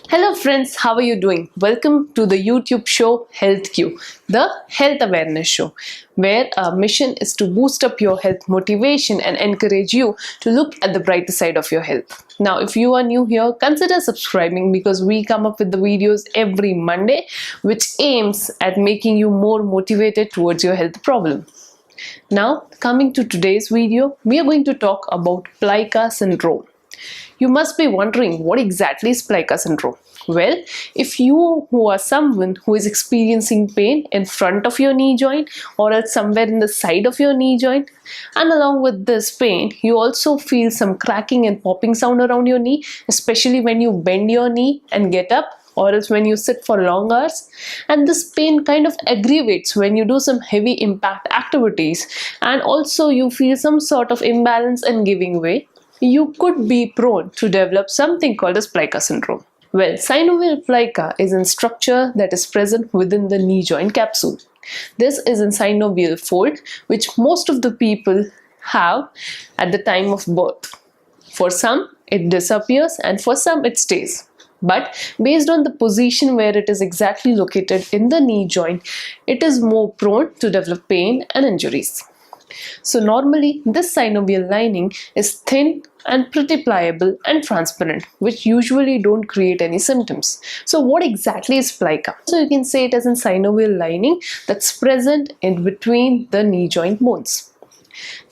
Hello friends, how are you doing? Welcome to the YouTube show HealthQ, the health awareness show, where our mission is to boost up your health motivation and encourage you to look at the brighter side of your health. Now, if you are new here, consider subscribing because we come up with the videos every Monday, which aims at making you more motivated towards your health problem. Now, coming to today's video, we are going to talk about plica syndrome. You must be wondering what exactly is plica syndrome. Well, if you who are someone who is experiencing pain in front of your knee joint or else somewhere in the side of your knee joint, and along with this pain, you also feel some cracking and popping sound around your knee, especially when you bend your knee and get up, or else when you sit for long hours, and this pain kind of aggravates when you do some heavy impact activities, and also you feel some sort of imbalance and giving way, you could be prone to develop something called as plica syndrome. Well, synovial plica is a structure that is present within the knee joint capsule. This is a synovial fold which most of the people have at the time of birth. For some, it disappears and for some, it stays. But based on the position where it is exactly located in the knee joint, it is more prone to develop pain and injuries. So normally this synovial lining is thin and pretty pliable and transparent, which usually don't create any symptoms. So what exactly is plica? So you can say it as a synovial lining that's present in between the knee joint bones.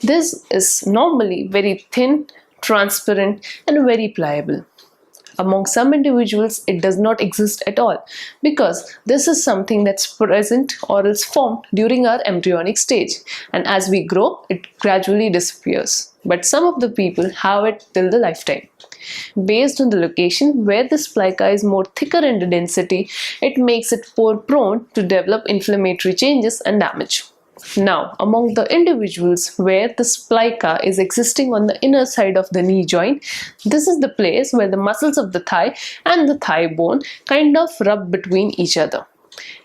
This is normally very thin, transparent and very pliable. Among some individuals, it does not exist at all because this is something that's present or is formed during our embryonic stage, and as we grow, it gradually disappears. But some of the people have it till the lifetime. Based on the location where this plica is more thicker in density, it makes it more prone to develop inflammatory changes and damage. Now, among the individuals where this plica is existing on the inner side of the knee joint, this is the place where the muscles of the thigh and the thigh bone kind of rub between each other.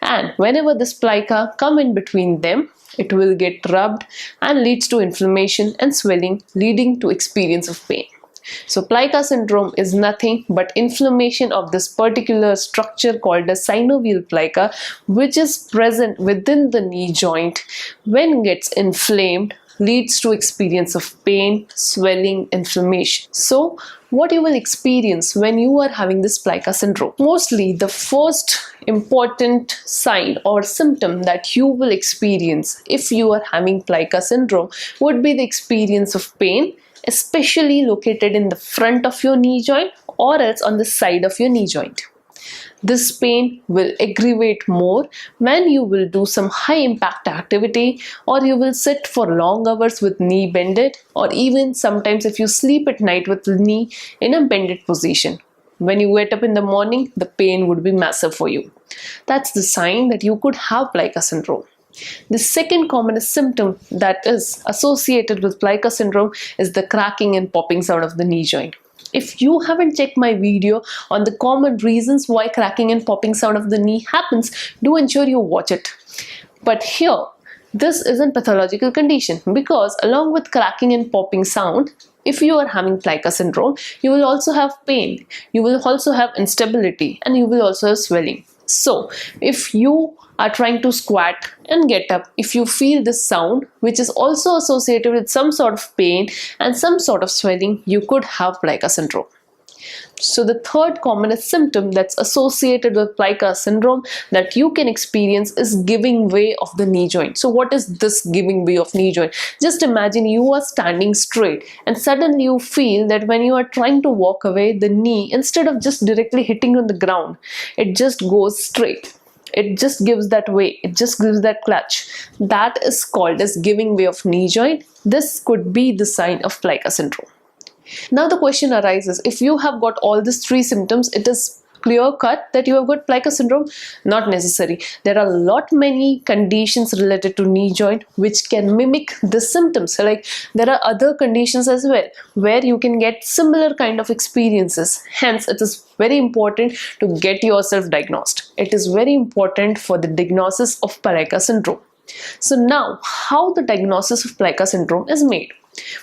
And whenever this plica come in between them, it will get rubbed and leads to inflammation and swelling, leading to experience of pain. So plica syndrome is nothing but inflammation of this particular structure called as synovial plica, which is present within the knee joint. When gets inflamed, leads to experience of pain, swelling, inflammation. So what you will experience when you are having this plica syndrome? Mostly the first important sign or symptom that you will experience if you are having plica syndrome would be the experience of pain, especially located in the front of your knee joint or else on the side of your knee joint. This pain will aggravate more when you will do some high impact activity, or you will sit for long hours with knee bended, or even sometimes if you sleep at night with the knee in a bended position. When you wake up in the morning, the pain would be massive for you. That's the sign that you could have plica syndrome. The second commonest symptom that is associated with plica syndrome is the cracking and popping sound of the knee joint. If you haven't checked my video on the common reasons why cracking and popping sound of the knee happens, do ensure you watch it. But here, this isn't pathological condition because along with cracking and popping sound, if you are having plica syndrome, you will also have pain, you will also have instability, and you will also have swelling. So if you are trying to squat and get up, if you feel this sound, which is also associated with some sort of pain and some sort of swelling, you could have plica syndrome. So the third commonest symptom that's associated with plica syndrome that you can experience is giving way of the knee joint. So what is this giving way of knee joint? Just imagine you are standing straight and suddenly you feel that when you are trying to walk away, the knee, instead of just directly hitting on the ground, it just goes straight. It just gives that way, it just gives that clutch. That is called as giving way of knee joint. This could be the sign of plica syndrome. Now the question arises, if you have got all these three symptoms, it is clear cut that you have got plica syndrome? Not necessary. There are a lot many conditions related to knee joint which can mimic the symptoms. Like there are other conditions as well where you can get similar kind of experiences. Hence it is very important to get yourself diagnosed. It is very important for the diagnosis of plica syndrome. So now, how the diagnosis of plica syndrome is made?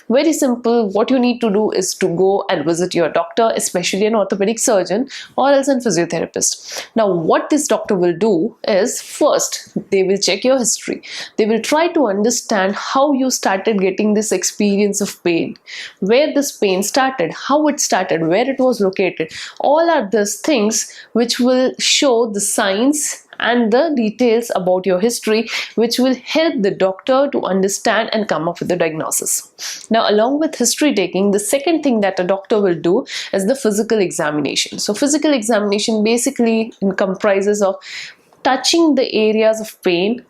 Very simple. What you need to do is to go and visit your doctor, especially an orthopedic surgeon or else a physiotherapist. Now, what this doctor will do is, first, they will check your history. They will try to understand how you started getting this experience of pain, where this pain started, how it started, where it was located. All are these things which will show the signs and the details about your history, which will help the doctor to understand and come up with the diagnosis. Now, along with history taking, the second thing that a doctor will do is the physical examination. So physical examination basically comprises of touching the areas of pain,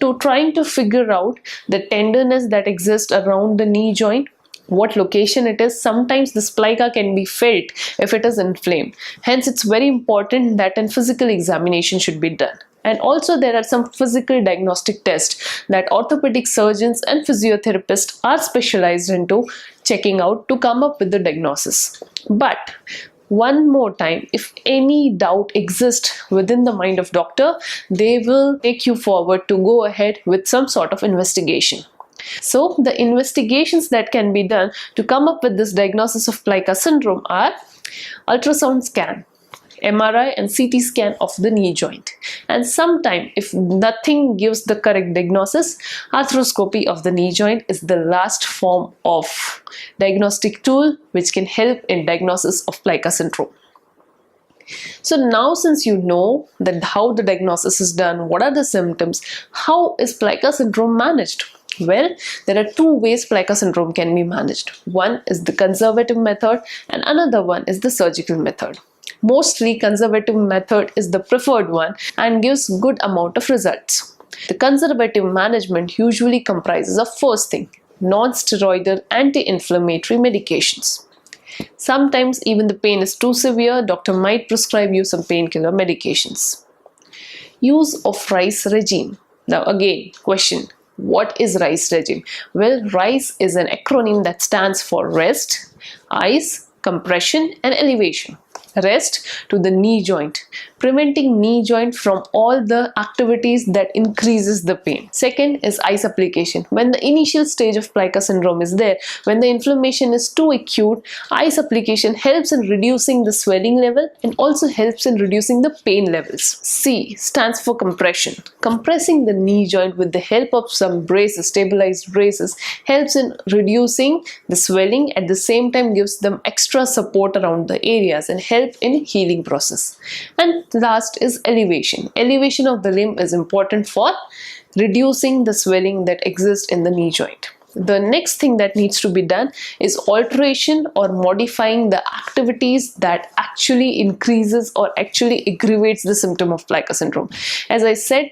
to trying to figure out the tenderness that exists around the knee joint, what location it is. Sometimes this plica can be felt if it is inflamed. Hence, it's very important that a physical examination should be done. And also there are some physical diagnostic tests that orthopedic surgeons and physiotherapists are specialized into checking out to come up with the diagnosis. But one more time, if any doubt exists within the mind of doctor, they will take you forward to go ahead with some sort of investigation. So the investigations that can be done to come up with this diagnosis of plica syndrome are ultrasound scan, MRI and CT scan of the knee joint. And sometime, if nothing gives the correct diagnosis, arthroscopy of the knee joint is the last form of diagnostic tool which can help in diagnosis of plica syndrome. So now, since you know that how the diagnosis is done, what are the symptoms, how is plica syndrome managed? Well, there are two ways plica syndrome can be managed. One is the conservative method and another one is the surgical method. Mostly conservative method is the preferred one and gives good amount of results. The conservative management usually comprises of first thing, non-steroidal anti-inflammatory medications. Sometimes even the pain is too severe, doctor might prescribe you some painkiller medications. Use of RICE regime. Now again, question. What is RICE regime? Well, RICE is an acronym that stands for rest, ice, compression and elevation. Rest to the knee joint, preventing knee joint from all the activities that increases the pain. Second is ice application. When the initial stage of plica syndrome is there, when the inflammation is too acute, ice application helps in reducing the swelling level and also helps in reducing the pain levels. C stands for compression. Compressing the knee joint with the help of some braces, stabilized braces, helps in reducing the swelling, at the same time gives them extra support around the areas and help in healing process. And last is elevation. Elevation of the limb is important for reducing the swelling that exists in the knee joint. The next thing that needs to be done is alteration or modifying the activities that actually increases or actually aggravates the symptom of plica syndrome. As I said,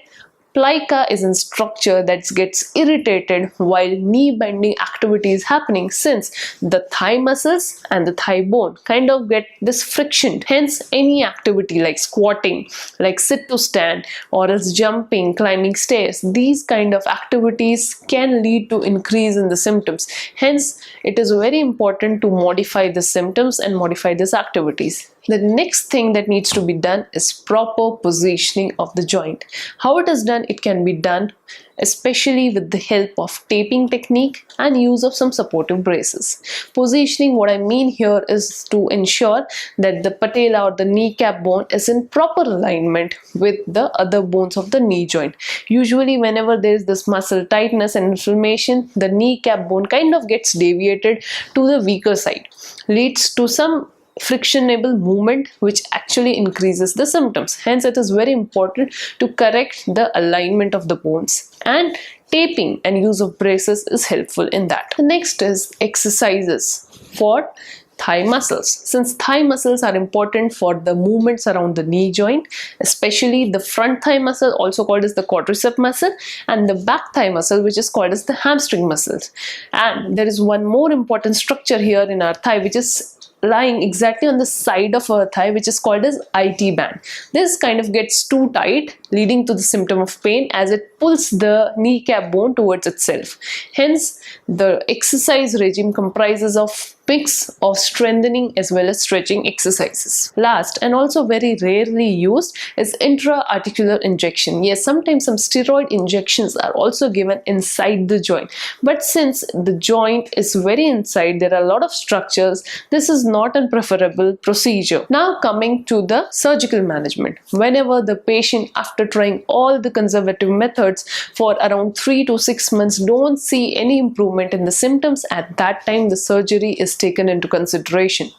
plica is a structure that gets irritated while knee bending activity is happening, since the thigh muscles and the thigh bone kind of get this friction. Hence, any activity like squatting, like sit to stand, or else jumping, climbing stairs, these kind of activities can lead to increase in the symptoms. Hence, it is very important to modify the symptoms and modify these activities. The next thing that needs to be done is proper positioning of the joint. How it is done? It can be done especially with the help of taping technique and use of some supportive braces. Positioning, what I mean here is to ensure that the patella or the kneecap bone is in proper alignment with the other bones of the knee joint. Usually whenever there is this muscle tightness and inflammation, the kneecap bone kind of gets deviated to the weaker side, leads to some frictionable movement which actually increases the symptoms. Hence, it is very important to correct the alignment of the bones, and taping and use of braces is helpful in that. The next is exercises for thigh muscles. Since thigh muscles are important for the movements around the knee joint, especially the front thigh muscle, also called as the quadricep muscle, and the back thigh muscle, which is called as the hamstring muscles. And there is one more important structure here in our thigh, which is lying exactly on the side of our thigh, which is called as IT band. This kind of gets too tight, leading to the symptom of pain as it pulls the kneecap bone towards itself. Hence, the exercise regime comprises of mix of strengthening as well as stretching exercises. Last and also very rarely used is intra-articular injection. Yes, sometimes some steroid injections are also given inside the joint, but since the joint is very inside, there are a lot of structures, this is not a preferable procedure. Now coming to the surgical management. Whenever the patient, after trying all the conservative methods for around 3 to 6 months, don't see any improvement in the symptoms, at that time the surgery is taken into consideration.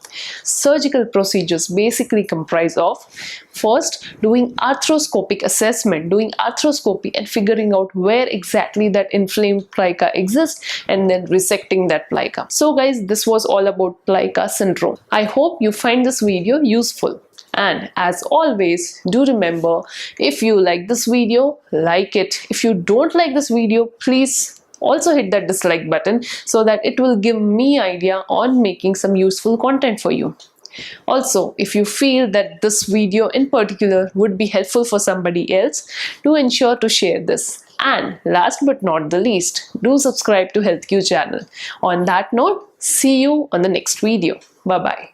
Surgical procedures basically comprise of first doing arthroscopic assessment, doing arthroscopy and figuring out where exactly that inflamed plica exists, and then resecting that plica. So guys, this was all about plica syndrome. I hope you find this video useful. And as always, do remember, if you like this video, like it. If you don't like this video, please also hit that dislike button so that it will give me idea on making some useful content for you. Also, if you feel that this video in particular would be helpful for somebody else, do ensure to share this. And last but not the least, do subscribe to HealthQ channel. On that note, see you on the next video. Bye bye.